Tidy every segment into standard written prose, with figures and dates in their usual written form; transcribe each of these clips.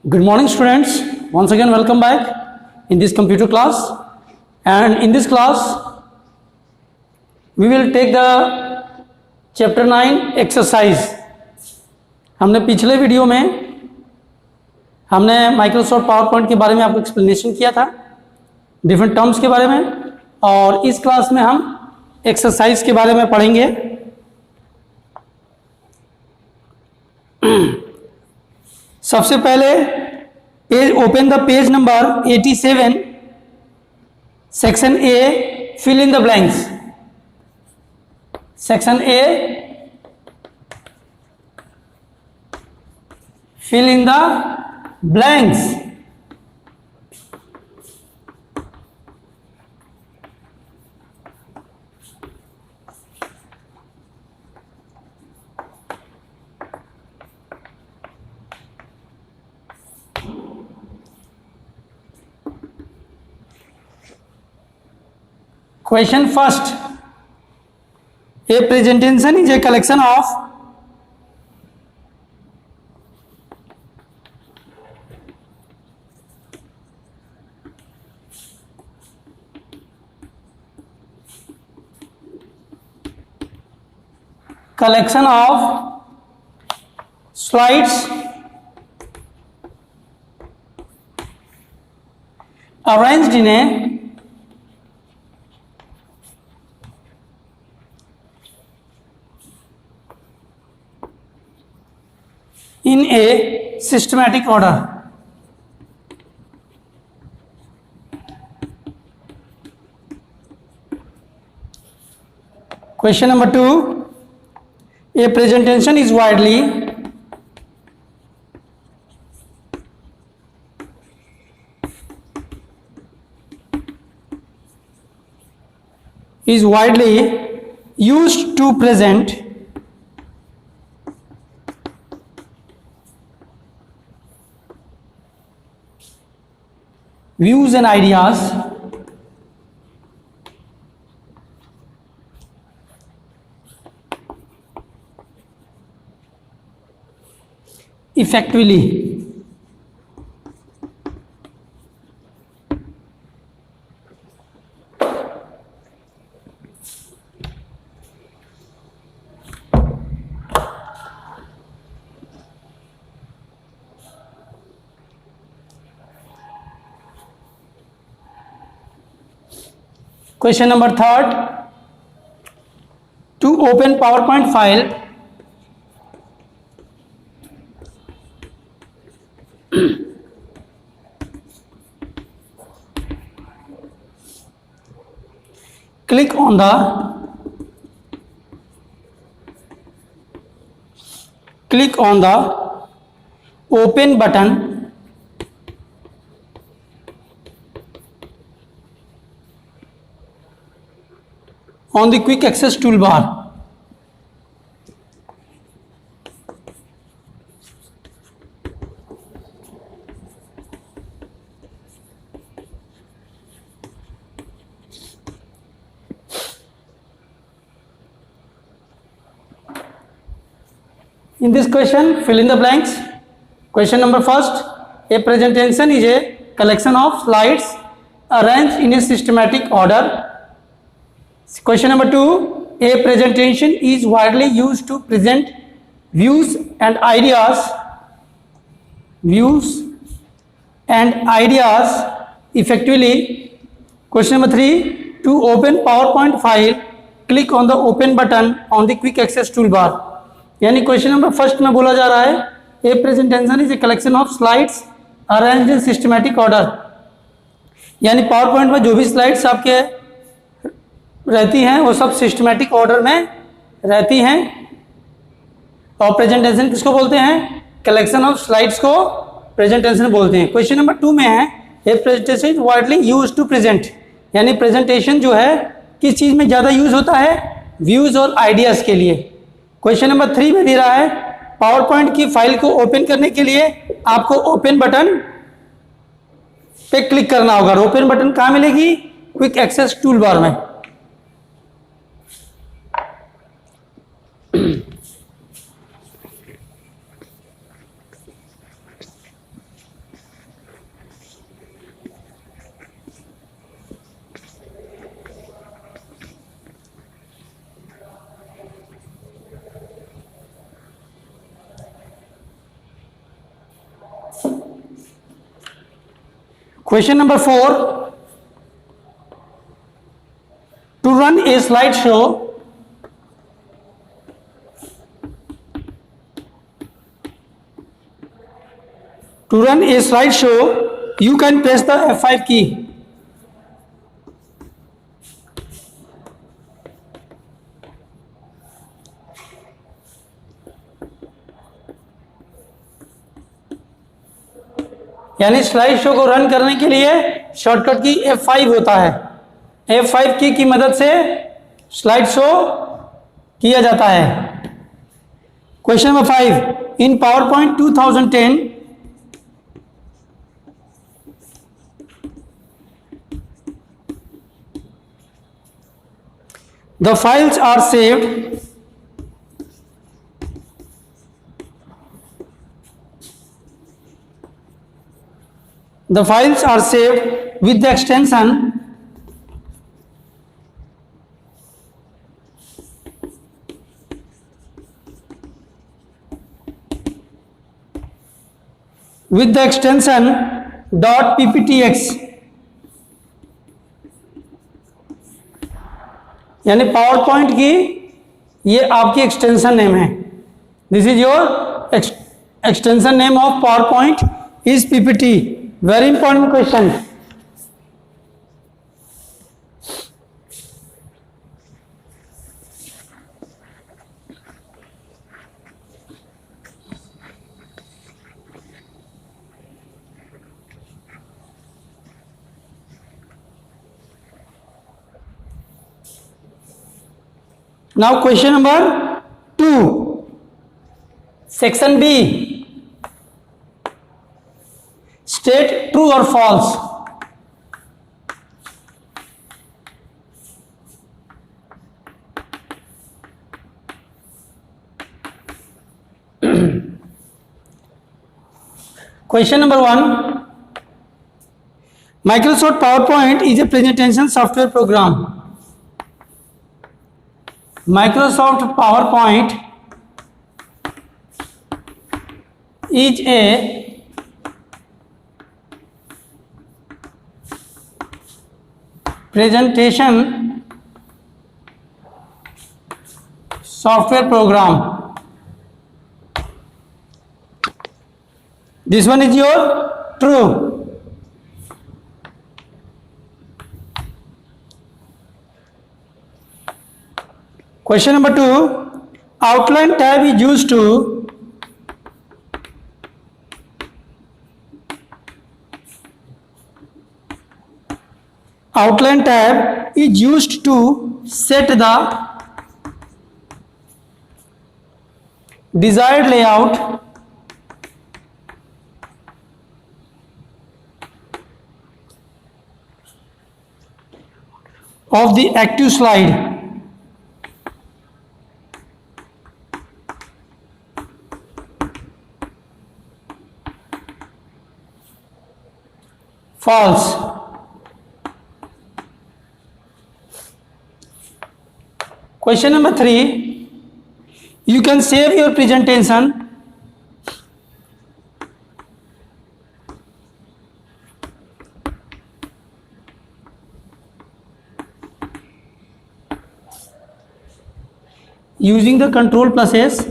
Good morning, students. Once again, welcome back in this computer class. And in this class, we will take the chapter 9 exercise. हमने पिछले video में हमने Microsoft power point के बारे में आपको explanation किया था, डिफरेंट टर्म्स के बारे में, और इस क्लास में हम एक्सरसाइज के बारे में पढ़ेंगे. सबसे पहले page open the page number 87, section A, fill in the blanks. Section A, fill in the blanks. Question first. A presentation is a collection of slides arranged in a systematic order. Question number 2. A presentation is widely used to present views and ideas effectively. Question number 3. To open PowerPoint file, click on the open button on the quick access toolbar. In this question, fill in the blanks. Question number 1. A presentation is a collection of slides arranged in a systematic order. Question number 2. A presentation is widely used to present views and ideas effectively. Question number 3. To open PowerPoint file, click on the open button on the quick access toolbar. यानी question number first में बोला जा रहा है a presentation is a collection of slides arranged in systematic order. यानी power point में जो भी स्लाइड्स आपके रहती हैं वो सब सिस्टमैटिक ऑर्डर में रहती हैं. और प्रेजेंटेशन किसको बोलते हैं? कलेक्शन ऑफ स्लाइड्स को प्रेजेंटेशन बोलते हैं. क्वेश्चन नंबर 2 में है a presentation is widely use to present. यानी प्रेजेंटेशन जो है किस चीज़ में ज़्यादा यूज होता है? व्यूज़ और आइडियाज़ के लिए. क्वेश्चन नंबर 3 में दे रहा है पावर पॉइंट की फाइल को ओपन करने के लिए आपको ओपन बटन पे क्लिक करना होगा. ओपन बटन कहाँ मिलेगी? क्विक एक्सेस टूल बार में. Question number 4. To run a slideshow, you can press the F5 key. यानी स्लाइड शो को रन करने के लिए शॉर्टकट की F5 होता है। F5 की मदद से स्लाइड शो किया जाता है। Question number 5. In PowerPoint 2010, the files are saved with the extension .pptx, यानी पावर पॉइंट की ये आपकी एक्सटेंशन नेम है। This is your extension name of power point is PPT. Very important question. Now question number 2, section B. State true or false. Question number 1. Microsoft PowerPoint is a presentation software program. Microsoft PowerPoint is a presentation software program. This one is your true. Question number 2. Outline tab is used to set the desired layout of the active slide. False. Question number 3. You can save your presentation using the Ctrl+S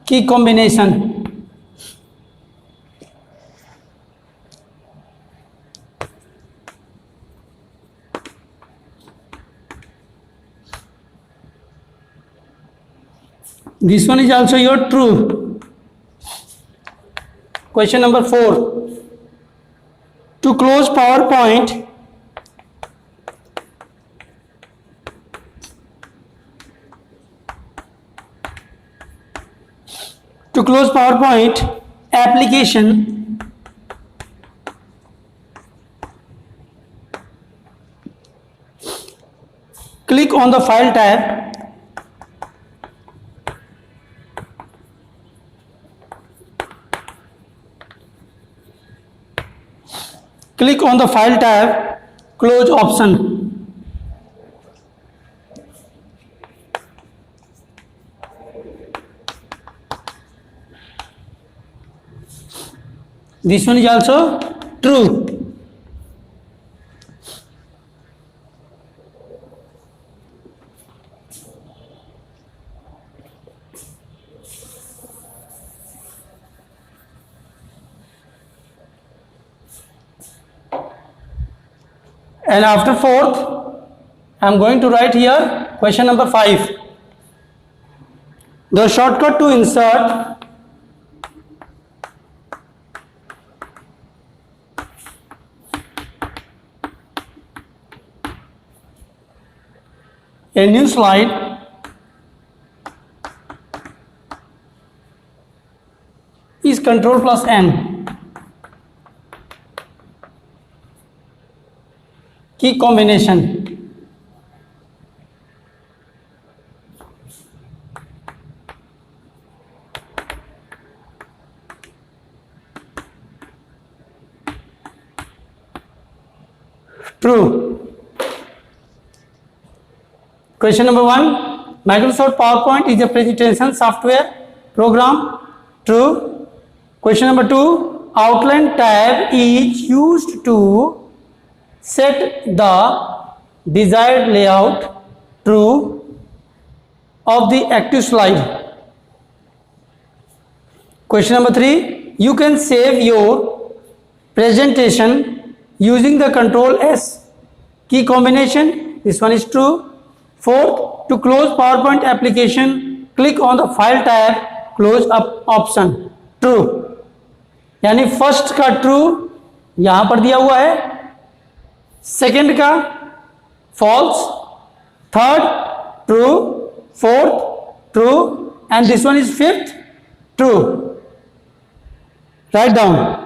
key combination. This one is also your true. Question number 4. To close PowerPoint, application, click on the File tab. Click on the File tab, close option. This one is also true. And after fourth, I am going to write here question number 5. The shortcut to insert a new slide is Control plus N. Key combination. True. Question number 1. Microsoft PowerPoint is a presentation software program. True. Question number 2. Outline tab is used to set the desired layout. True. Of the active slide. Question number 3. You can save your presentation using the Control S key combination. This one is true. Fourth, to close PowerPoint application, click on the File tab, close up option. True. यानी first का true यहां पर दिया हुआ है, second का false, third true, fourth true and this one is fifth true. Right down.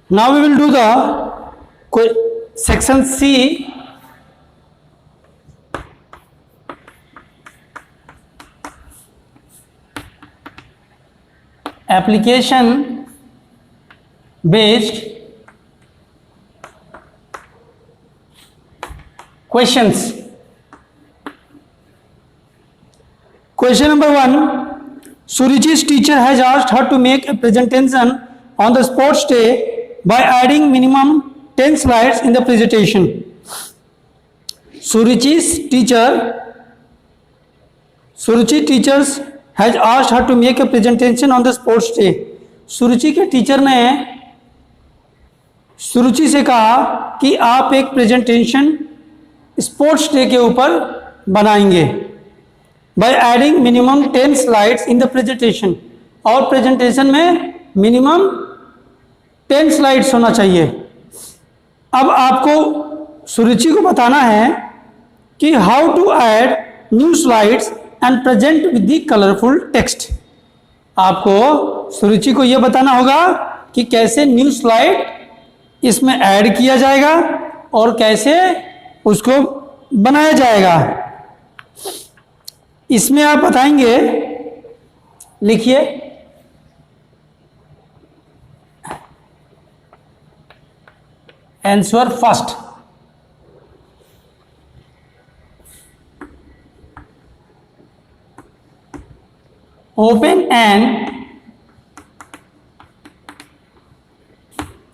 Now we will do the section C. Application based questions. Question number 1. Suruchi's teacher has asked her to make a presentation on the sports day by adding minimum 10 slides in the presentation. Suruchi teachers has asked her to make a presentation on the sports day. सुरुचि के teacher ने सुरुचि से कहा कि आप एक presentation sports day के ऊपर बनाएंगे. By adding minimum 10 slides in the presentation. और प्रेजेंटेशन में मिनिमम 10 स्लाइड्स होना चाहिए. अब आपको सुरुचि को बताना है कि how to add new slides and present with the colourful text. आपको सुरुचि को यह बताना होगा कि कैसे न्यू स्लाइड इसमें ऐड किया जाएगा और कैसे उसको बनाया जाएगा. इसमें आप बताएंगे, लिखिए, answer first. Open an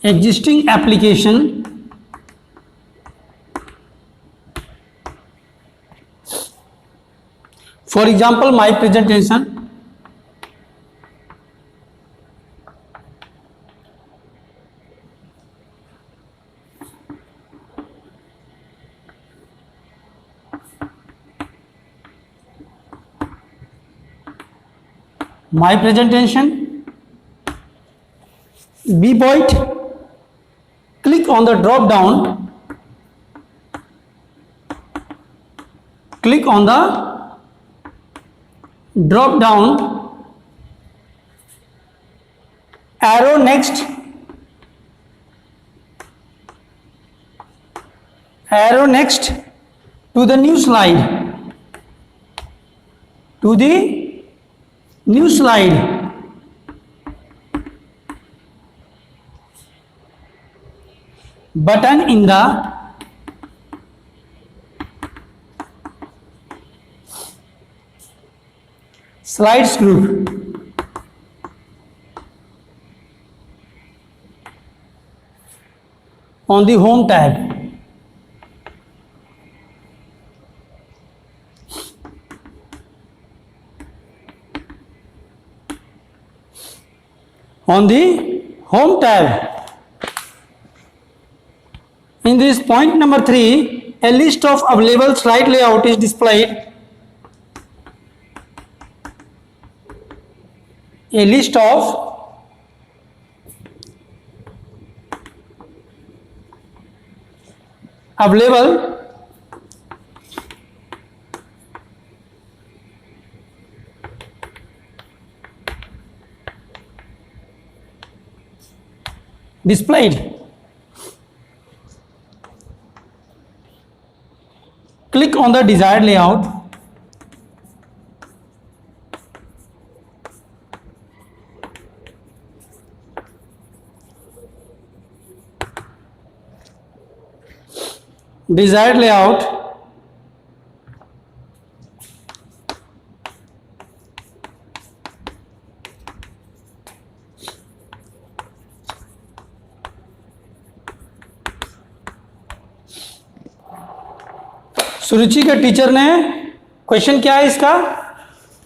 existing application for example my presentation. my presentation. B point, click on the drop down, click on the drop down arrow next, arrow next to the new slide, to the new slide. Button in the slides group. On the home tab. On the home tab. In this point number 3, a list of available slide layout is displayed. A list of available displayed. Click on the desired layout. Desired layout. सुरुचि के teacher ने, question क्या है इसका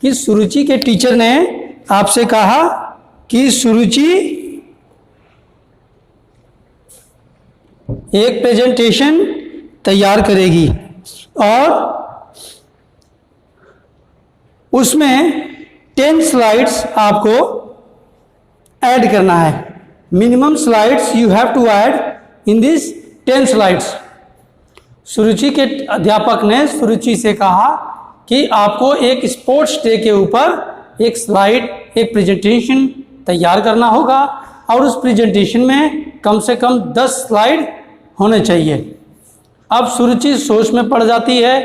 कि सुरुचि के teacher ने आपसे कहा कि सुरुचि एक प्रेजेंटेशन तैयार करेगी और उसमें 10 स्लाइड्स आपको ऐड करना है. Minimum slides you have to add in this 10 slides. Suruchi के अध्यापक ने सुरुचि से कहा कि आपको एक स्पोर्ट्स डे के ऊपर एक स्लाइड, एक प्रेजेंटेशन तैयार करना होगा और उस प्रेजेंटेशन में कम से कम 10 स्लाइड होने चाहिए. अब सुरुचि सोच में पड़ जाती है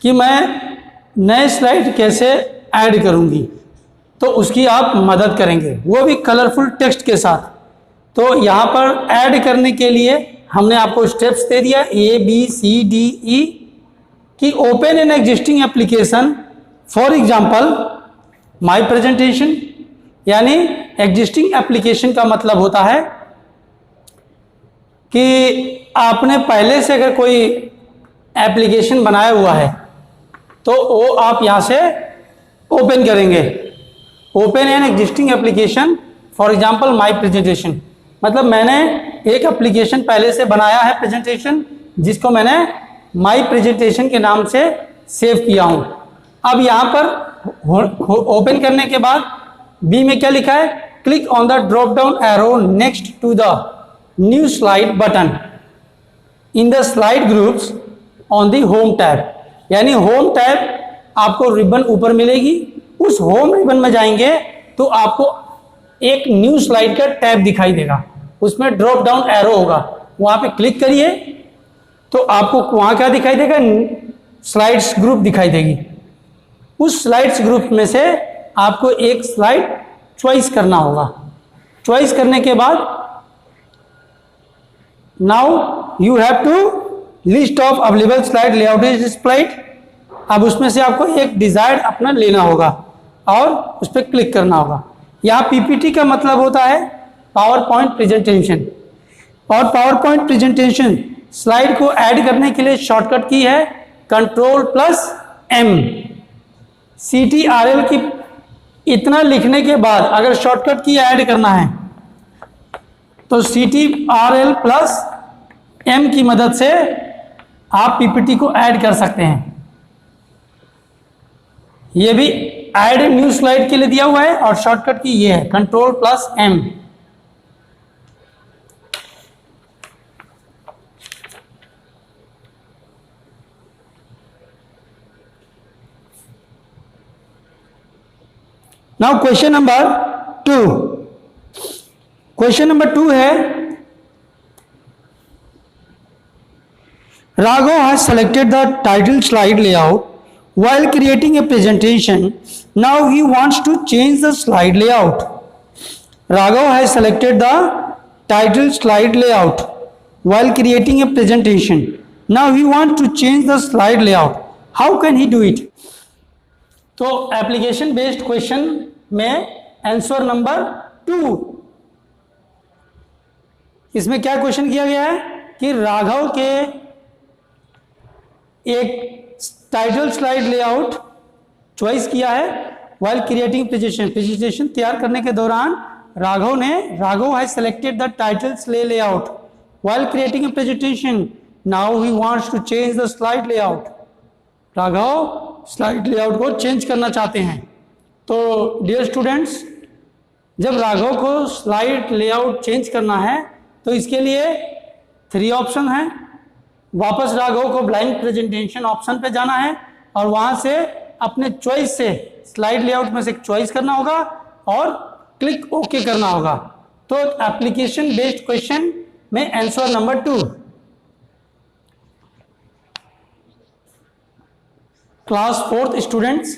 कि मैं नए स्लाइड कैसे ऐड करूंगी, तो उसकी आप मदद करेंगे, वो भी कलरफुल टेक्स्ट के साथ. तो यहाँ पर ऐड करने के लिए हमने आपको स्टेप्स दे दिया ABCDE कि open an existing application, for example my presentation. यानी एग्जिस्टिंग एप्लीकेशन का मतलब होता है कि आपने पहले से अगर कोई एप्लीकेशन बनाया हुआ है तो वो आप यहाँ से ओपन करेंगे. Open an existing application, for example my presentation, मतलब मैंने एक एप्लीकेशन पहले से बनाया है प्रेजेंटेशन, जिसको मैंने माय प्रेजेंटेशन के नाम से सेव किया हूँ. अब यहाँ पर ओपन करने के बाद बी में क्या लिखा है, click on the drop down arrow next to the new slide button in the slide groups on the home tab. यानी होम टैब आपको रिबन ऊपर मिलेगी, उस होम रिबन में जाएंगे तो आपको एक न्यू स्लाइड का टैब दिखाई देगा, उसमें ड्रॉप डाउन एरो होगा, वहां पे क्लिक करिए तो आपको वहां क्या दिखाई देगा, स्लाइड्स ग्रुप दिखाई देगी. उस स्लाइड्स ग्रुप में से आपको एक स्लाइड चॉइस करना होगा. चॉइस करने के बाद now you have to list of available slide layout is displayed. अब उसमें से आपको एक डिजायर्ड अपना लेना होगा और उस पर क्लिक करना होगा. यहाँ पीपीटी का मतलब होता है पावर पॉइंट प्रेजेंटेशन, और पावर पॉइंट प्रेजेंटेशन स्लाइड को ऐड करने के लिए शॉर्टकट की है Ctrl+M. CTRL की इतना लिखने के बाद अगर शॉर्टकट की ऐड करना है तो Ctrl+M की मदद से आप पीपीटी को ऐड कर सकते हैं. ये भी ऐड न्यू स्लाइड के लिए दिया हुआ है और शॉर्टकट की ये है Ctrl+M। Now question number 2। Question number 2 है, Raghav has selected the title slide layout while creating a presentation. Now he wants to change the slide layout. Raghav has selected the title slide layout while creating a presentation. Now he wants to change the slide layout. How can he do it? तो application based question में answer number 2, इसमें क्या question किया गया है कि राघव के एक टाइटल स्लाइड लेआउट चॉइस किया है व्हाइल क्रिएटिंग प्रेजेंटेशन तैयार करने के दौरान Raghav has selected the title slide layout while creating a presentation. Now he wants to change the slide layout. Raghav slide layout को चेंज करना चाहते हैं। तो डियर स्टूडेंट्स, जब राघव को स्लाइड लेआउट चेंज करना है तो इसके लिए 3 ऑप्शन हैं। वापस राघव को ब्लाइंड प्रेजेंटेशन ऑप्शन पे जाना है और वहां से अपने चॉइस से स्लाइड लेआउट में से एक चॉइस करना होगा और क्लिक ओके करना होगा। तो एप्लीकेशन बेस्ड क्वेश्चन में answer number 2। Class 4th students,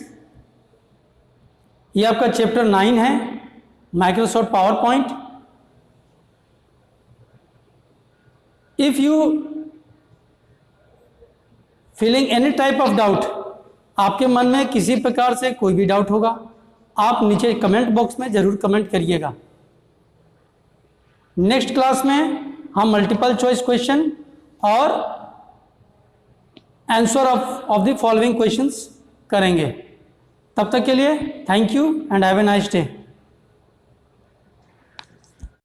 ये आपका चैप्टर 9 है, Microsoft power point. If you feeling any type of doubt, आपके मन में किसी प्रकार से कोई भी डाउट होगा, आप नीचे कमेंट बॉक्स में जरूर कमेंट करिएगा। नेक्स्ट क्लास में हम मल्टीपल चॉइस क्वेश्चन और answer of the following questions करेंगे। तब तक के लिए thank you and have a nice day.